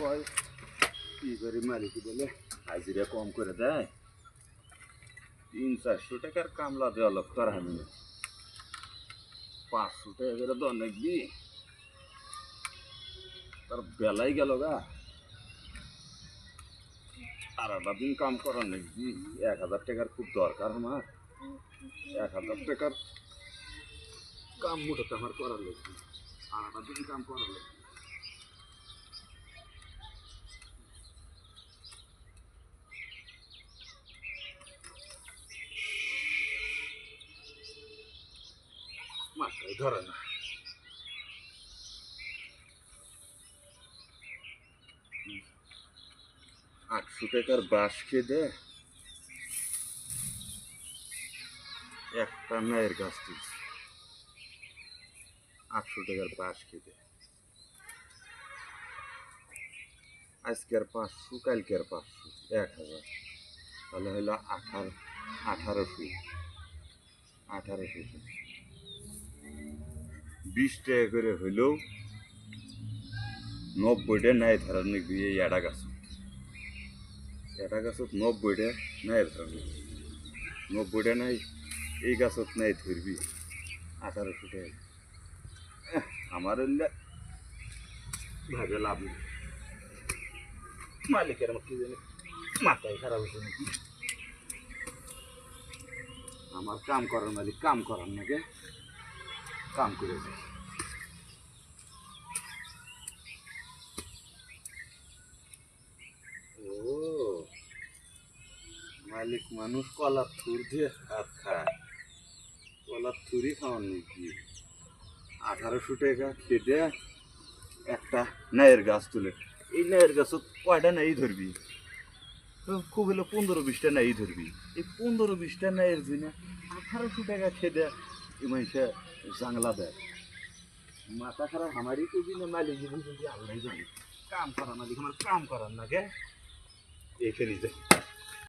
কয় কি করে মালিক বলে হাজিরা কম করে দেয় 300-400 টাকার কামলা দেওয়া লোক করা আমি 500 টাকা করে তো অনেক দি তার বেলাই গেল গা সারাটা দিন কাম করার নাকি 1000 টাকার খুব দরকার আমার 1000 টাকার কাম মোটাতে আমার করার লাগবে সারাটা দিন কাম করার লাগবে মাথায় ধরে না 800 টাকার বাঁশ খেয়ে একটা নায়ের গাছ তুলছে 800 টাকার বাঁশ খেতে আজকের 500 কালকের 500 1000 তাহলে হলো 1800 20 টাকা করে হইলেও 90টা নাই ধরার নাকি এই এডা গাছত 90টা নাই ধরার 90টা নাই এই গাছত নাই ধরবি 1800 টাকা আমার ভাবে লাভ নেই মালিকের আমার কি জানি মাথায় খারাপ হয়েছে নাকি আমার কাম করার মালিক কাম করার নাকি কাম করেছে ও মালিক মানুষ কলার থুর দিয়ে হাত খায় কলার থুরি খাওয়ার নাকি 1800 টাকা খেতে একটা নায়ের গাছ তুলে এই নায়ের গাছত কয়টা নাই ধরবি খুব হলে 15-20টা নাই ধরবি এই 15-20টা নায়ের জন্য 1800 টাকা খেতে এই মানুষে জাংলা দেয় মাথা খারাপ আমারই তো দিনে মালিক জীবন যদি আল্লাহ জানে কাম করা মালিক আমার কাম করার না গে এখানে যায়